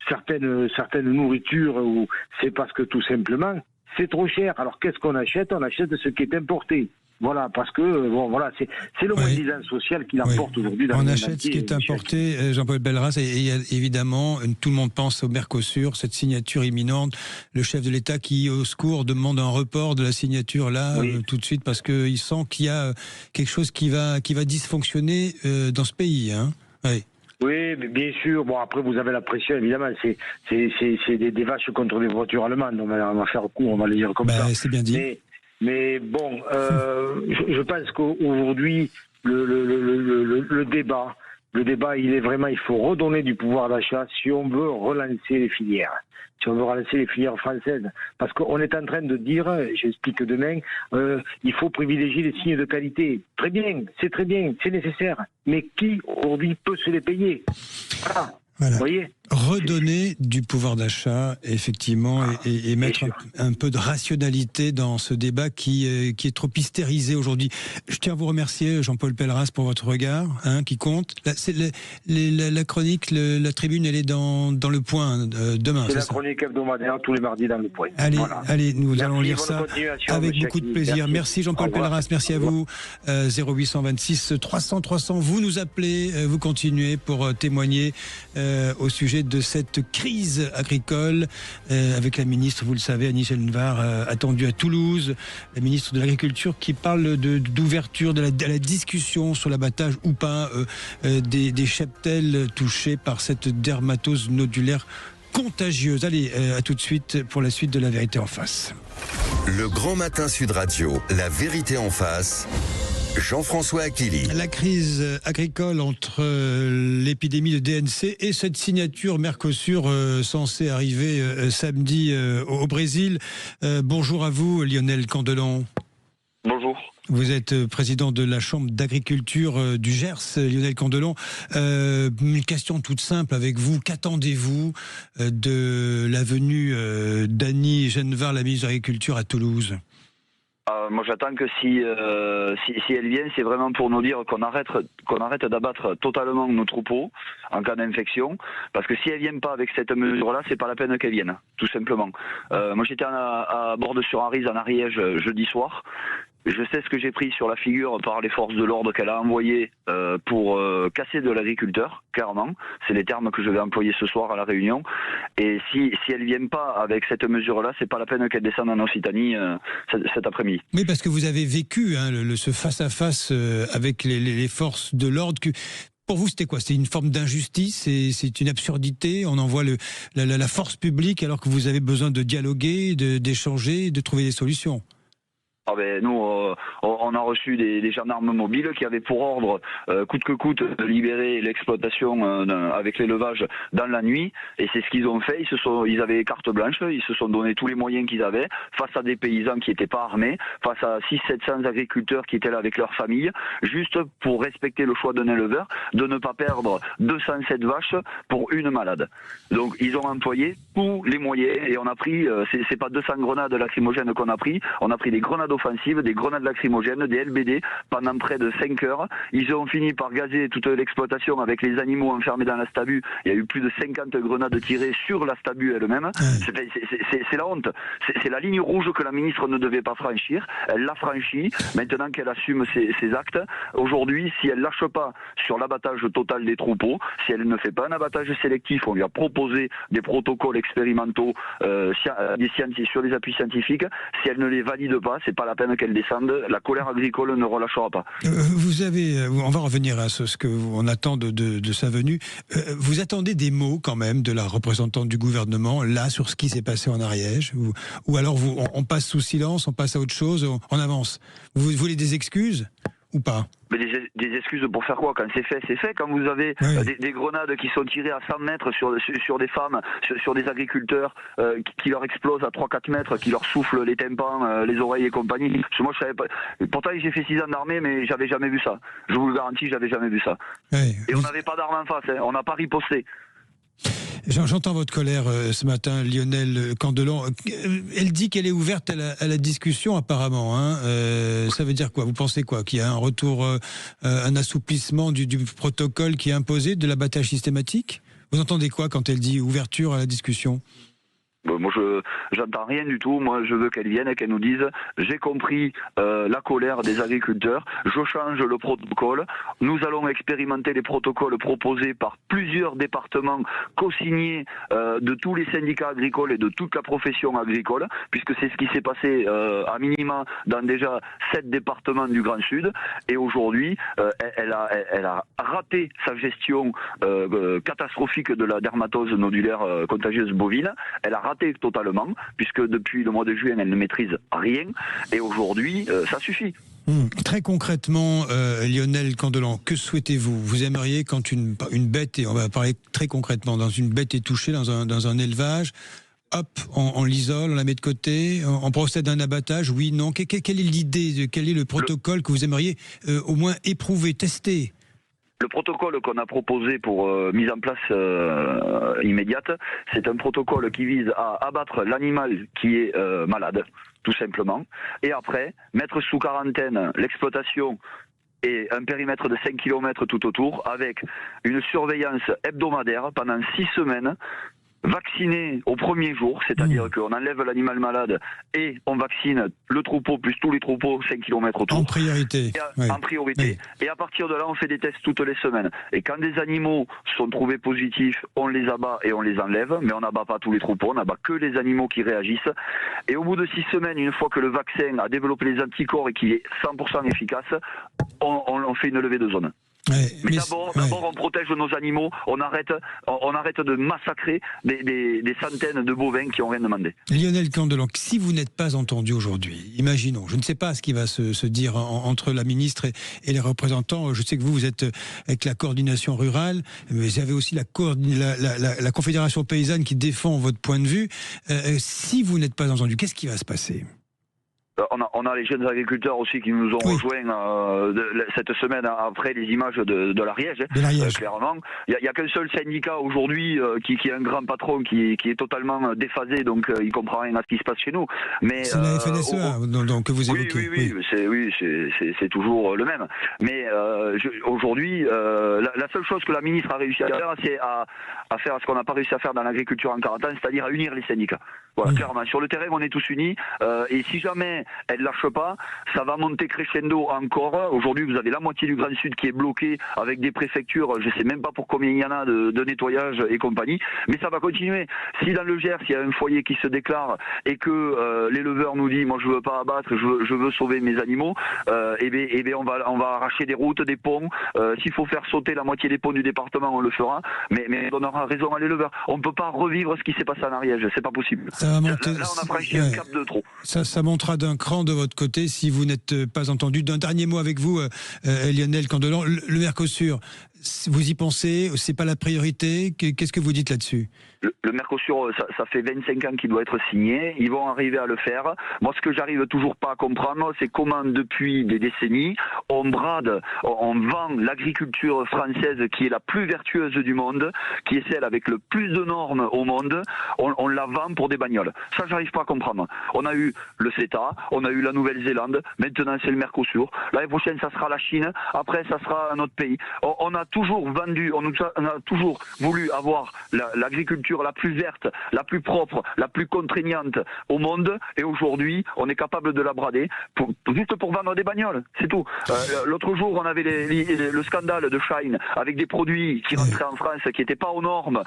certaines nourritures, ou c'est parce que tout simplement c'est trop cher. Alors qu'est-ce qu'on achète? On achète ce qui est importé. Voilà, parce que bon, voilà, c'est le moins-disant social qui l'emporte aujourd'hui dans le monde entier. On achète ce qui est importé, Jean-Paul Belleras, et évidemment, tout le monde pense au Mercosur, cette signature imminente. Le chef de l'État qui, au secours, demande un report de la signature là, tout de suite, parce qu'il sent qu'il y a quelque chose qui va dysfonctionner dans ce pays. Hein. Oui. Oui, bien sûr. Bon, après, vous avez la pression, évidemment. C'est des vaches contre des voitures allemandes. On va faire court, on va le dire comme ça. C'est bien dit. Mais bon, je pense qu'aujourd'hui, le débat, il est vraiment, il faut redonner du pouvoir d'achat si on veut relancer les filières. Si on veut relancer les filières françaises. Parce qu'on est en train de dire, j'explique demain, il faut privilégier les signes de qualité. Très bien, c'est nécessaire. Mais qui, aujourd'hui, peut se les payer? Voilà. Vous voyez, redonner du pouvoir d'achat, effectivement, et mettre un peu de rationalité dans ce débat qui est trop hystérisé aujourd'hui. Je tiens à vous remercier, Jean-Paul Belleras, pour votre regard, qui compte. La chronique, la tribune, elle est dans le Point demain. C'est la chronique hebdomadaire tous les mardis dans le Point. Allez, nous allons lire ça avec beaucoup de plaisir. Merci Jean-Paul Belleras, merci à vous. 0826 300 300, vous nous appelez, vous continuez pour témoigner au sujet de cette crise agricole avec la ministre, vous le savez, Annie Genevard, attendue à Toulouse, la ministre de l'Agriculture, qui parle d'ouverture de la discussion sur l'abattage ou pas des cheptels touchés par cette dermatose nodulaire contagieuse. Allez, à tout de suite pour la suite de La Vérité en face. Le Grand Matin Sud Radio, La Vérité en face. Jean-François Achilli. La crise agricole entre l'épidémie de DNC et cette signature Mercosur censée arriver samedi au Brésil. Bonjour à vous, Lionel Candelon. Bonjour. Vous êtes président de la Chambre d'agriculture du Gers, Lionel Candelon. Une question toute simple avec vous. Qu'attendez-vous de la venue d'Annie Genevard, la ministre de l'Agriculture, à Toulouse ? Moi, j'attends que si elle vient, c'est vraiment pour nous dire qu'on arrête d'abattre totalement nos troupeaux en cas d'infection. Parce que si elle vient pas avec cette mesure-là, c'est pas la peine qu'elle vienne, tout simplement. Moi, j'étais à Bordes-sur-Arize, en Ariège, jeudi soir. Je sais ce que j'ai pris sur la figure par les forces de l'ordre qu'elle a envoyées pour casser de l'agriculteur, clairement. C'est les termes que je vais employer ce soir à la réunion. Et si elle vient pas avec cette mesure-là, c'est pas la peine qu'elle descende en Occitanie cet après-midi. Oui, parce que vous avez vécu ce face-à-face avec les forces de l'ordre. Pour vous, c'était quoi? C'était une forme d'injustice? C'est une absurdité? On envoie la force publique alors que vous avez besoin de dialoguer, d'échanger, de trouver des solutions. Nous, on a reçu des gendarmes mobiles qui avaient pour ordre, coûte que coûte, de libérer l'exploitation avec l'élevage dans la nuit. Et c'est ce qu'ils ont fait. Ils avaient carte blanche. Ils se sont donné tous les moyens qu'ils avaient face à des paysans qui n'étaient pas armés, face à 600-700 agriculteurs qui étaient là avec leur famille, juste pour respecter le choix d'un éleveur, de ne pas perdre 207 vaches pour une malade. Donc, ils ont employé tous les moyens et on a pris, c'est pas 200 grenades lacrymogènes qu'on a pris, on a pris des grenades offensives, des grenades lacrymogènes, des LBD pendant près de 5 heures. Ils ont fini par gazer toute l'exploitation avec les animaux enfermés dans la stabu. Il y a eu plus de 50 grenades tirées sur la stabu elle-même. C'est la honte. C'est la ligne rouge que la ministre ne devait pas franchir. Elle l'a franchie. Maintenant qu'elle assume ses actes, aujourd'hui, si elle lâche pas sur l'abattage total des troupeaux, si elle ne fait pas un abattage sélectif, on lui a proposé des protocoles expérimentaux sur des appuis scientifiques. Si elle ne les valide pas, c'est pas la peine qu'elle descende. La colère agricole ne relâchera pas. On va revenir à ce que on attend de sa venue. Vous attendez des mots quand même de la représentante du gouvernement là sur ce qui s'est passé en Ariège, ou alors on passe sous silence, on passe à autre chose, on avance. Vous voulez des excuses ou pas? Mais des excuses pour faire quoi? Quand c'est fait, c'est fait. Quand vous avez des grenades qui sont tirées à 100 mètres sur des femmes, sur des agriculteurs, qui leur explosent à 3-4 mètres, qui leur soufflent les tympans, les oreilles et compagnie. Parce que moi, je savais pas. Pourtant, j'ai fait 6 ans d'armée, mais j'avais jamais vu ça. Je vous le garantis, j'avais jamais vu ça. Et on n'avait pas d'armes en face, on n'a pas riposté. J'entends votre colère ce matin, Lionel Candelon. Elle dit qu'elle est ouverte à la discussion, apparemment. Hein. Ça veut dire quoi? Vous pensez quoi? Qu'il y a un retour, un assouplissement du protocole qui est imposé, de l'abattage systématique? Vous entendez quoi quand elle dit ouverture à la discussion? Moi, j'entends rien du tout. Moi, je veux qu'elle vienne et qu'elle nous dise j'ai compris la colère des agriculteurs, je change le protocole. Nous allons expérimenter les protocoles proposés par plusieurs départements, co-signés de tous les syndicats agricoles et de toute la profession agricole, puisque c'est ce qui s'est passé à minima dans déjà 7 départements du Grand Sud. Et aujourd'hui, elle a raté sa gestion catastrophique de la dermatose nodulaire contagieuse bovine. Elle a raté totalement, puisque depuis le mois de juin, elle ne maîtrise rien, et aujourd'hui, ça suffit. Très concrètement, Lionel Candelon, que souhaitez-vous? Vous aimeriez quand une bête, et on va parler très concrètement, dans une bête est touchée dans un élevage, hop, on l'isole, on la met de côté, on procède à un abattage, oui, non? Quelle est l'idée, quel est le protocole que vous aimeriez au moins éprouver, tester? Le protocole qu'on a proposé pour mise en place immédiate, c'est un protocole qui vise à abattre l'animal qui est malade, tout simplement, et après, mettre sous quarantaine l'exploitation et un périmètre de 5 km tout autour, avec une surveillance hebdomadaire pendant 6 semaines, vacciner au premier jour, c'est-à-dire qu'on enlève l'animal malade et on vaccine le troupeau plus tous les troupeaux 5 km autour. En priorité. En priorité. Oui. Et à partir de là, on fait des tests toutes les semaines. Et quand des animaux sont trouvés positifs, on les abat et on les enlève, mais on n'abat pas tous les troupeaux, on n'abat que les animaux qui réagissent. Et au bout de 6 semaines, une fois que le vaccin a développé les anticorps et qu'il est 100% efficace, on fait une levée de zone. Mais d'abord, on protège nos animaux, on arrête de massacrer des centaines de bovins qui n'ont rien demandé. Lionel Candelon, si vous n'êtes pas entendu aujourd'hui, imaginons, je ne sais pas ce qui va se dire entre la ministre et les représentants, je sais que vous êtes avec la coordination rurale, mais vous avez aussi la Confédération paysanne qui défend votre point de vue. Si vous n'êtes pas entendu, qu'est-ce qui va se passer ? On a les jeunes agriculteurs aussi qui nous ont rejoints cette semaine après les images de l'Ariège. Clairement, il n'y a qu'un seul syndicat aujourd'hui qui est un grand patron qui est totalement déphasé, donc il comprend rien à ce qui se passe chez nous. Mais c'est la FNSEA donc, que vous évoquez. Oui, c'est toujours le même. Mais aujourd'hui, la seule chose que la ministre a réussi à faire, c'est à faire ce qu'on n'a pas réussi à faire dans l'agriculture en 40 ans, c'est-à-dire à unir les syndicats. Voilà, clairement. Sur le terrain, on est tous unis. Et si jamais elle ne lâche pas, ça va monter crescendo encore. Aujourd'hui, vous avez la moitié du Grand Sud qui est bloqué avec des préfectures. Je ne sais même pas pour combien il y en a de nettoyage et compagnie. Mais ça va continuer. Si dans le Gers, il y a un foyer qui se déclare et que l'éleveur nous dit « moi je ne veux pas abattre, je veux sauver mes animaux », on va arracher des routes, des ponts. S'il faut faire sauter la moitié des ponts du département, on le fera. Mais on donnera raison à l'éleveur. On ne peut pas revivre ce qui s'est passé en Ariège. C'est pas possible. Ça va monter, là, on a franchi un cap de trop. Ça montera d'un cran de votre côté si vous n'êtes pas entendu. D'un dernier mot avec vous, Lionel Candelon. Le Mercosur, vous y pensez? C'est pas la priorité? Qu'est-ce que vous dites là-dessus? Le Mercosur, ça fait 25 ans qu'il doit être signé. Ils vont arriver à le faire. Moi, ce que j'arrive toujours pas à comprendre, c'est comment, depuis des décennies, on vend l'agriculture française qui est la plus vertueuse du monde, qui est celle avec le plus de normes au monde. On la vend pour des bagnoles. Ça, j'arrive pas à comprendre. On a eu le CETA, on a eu la Nouvelle-Zélande. Maintenant, c'est le Mercosur. L'année prochaine, ça sera la Chine. Après, ça sera un autre pays. On a toujours vendu, on a toujours voulu avoir l'agriculture la plus verte, la plus propre, la plus contraignante au monde, et aujourd'hui on est capable de la brader juste pour vendre des bagnoles, c'est tout. L'autre jour on avait le scandale de Shine avec des produits qui rentraient en France qui n'étaient pas aux normes,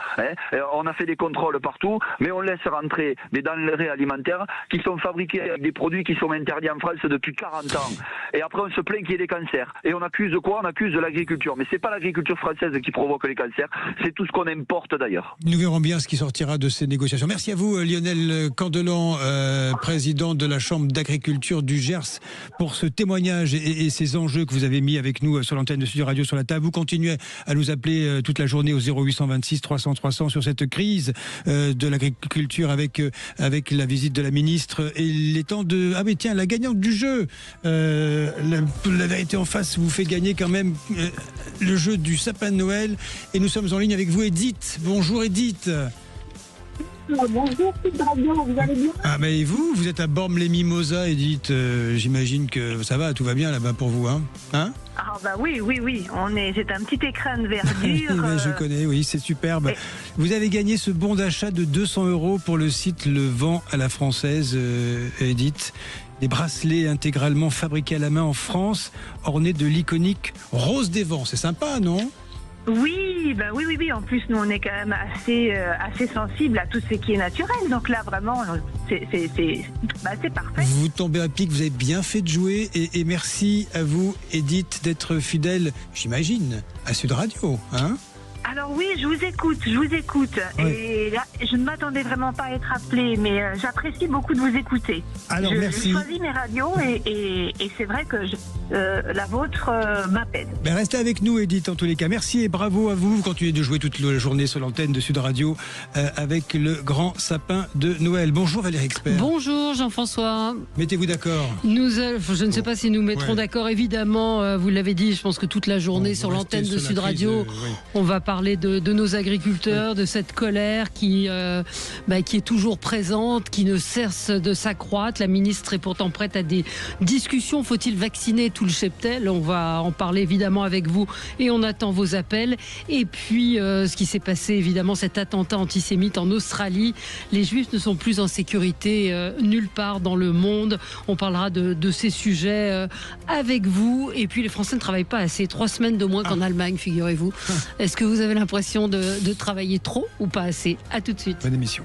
on a fait des contrôles partout, mais on laisse rentrer des denrées alimentaires qui sont fabriquées avec des produits qui sont interdits en France depuis 40 ans, et après on se plaint qu'il y ait des cancers, et on accuse de quoi? On accuse de l'agriculture, mais c'est pas l'agriculture française qui provoque les cancers, c'est tout ce qu'on importe d'ailleurs. Nous verrons bien ce qui sortira de ces négociations. Merci à vous, Lionel Candelon, président de la Chambre d'agriculture du Gers, pour ce témoignage et ces enjeux que vous avez mis avec nous sur l'antenne de Studio Radio sur la table. Vous continuez à nous appeler toute la journée au 0826 300 300 sur cette crise de l'agriculture avec la visite de la ministre et les temps de... Ah mais tiens, la gagnante du jeu, la vérité en face vous fait gagner quand même le jeu du sapin de Noël. Et nous sommes en ligne avec vous, Edith. Bonjour Edith. Bonjour, Sud Radio, vous allez bien? Ah et vous êtes à Bormes-les-Mimosas, Edith. J'imagine que ça va, tout va bien là-bas pour vous, hein? Ah oui, c'est un petit écran de verdure. Je connais, oui, c'est superbe. Vous avez gagné ce bon d'achat de 200 € pour le site Le Vent à la Française, Edith. Des bracelets intégralement fabriqués à la main en France, ornés de l'iconique rose des vents. C'est sympa, non? Oui. En plus, nous, on est quand même assez sensible à tout ce qui est naturel. Donc là, vraiment, c'est parfait. Vous tombez à pic, vous avez bien fait de jouer. Et merci à vous, Edith, d'être fidèle, j'imagine, à Sud Radio, hein? Alors oui, je vous écoute. Oui. Et là, je ne m'attendais vraiment pas à être appelée, mais j'apprécie beaucoup de vous écouter. Alors merci. Je choisis mes radios et c'est vrai que la vôtre m'appelle. Restez avec nous, Edith, en tous les cas. Merci et bravo à vous. Vous continuez de jouer toute la journée sur l'antenne de Sud Radio avec le grand sapin de Noël. Bonjour Valérie Expert. Bonjour Jean-François. Mettez-vous d'accord. Je ne sais pas si nous mettrons d'accord, évidemment. Vous l'avez dit, je pense que toute la journée sur l'antenne de Sud Radio, on va parler de nos agriculteurs, de cette colère qui est toujours présente, qui ne cesse de s'accroître. La ministre est pourtant prête à des discussions. Faut-il vacciner tout le cheptel? On va en parler évidemment avec vous et on attend vos appels. Et puis ce qui s'est passé, évidemment, cet attentat antisémite en Australie. Les Juifs ne sont plus en sécurité nulle part dans le monde. On parlera de ces sujets avec vous. Et puis les Français ne travaillent pas assez. 3 semaines de moins qu'en Allemagne, figurez-vous. Est-ce que vous avez l'impression de travailler trop ou pas assez? À tout de suite. Bonne émission.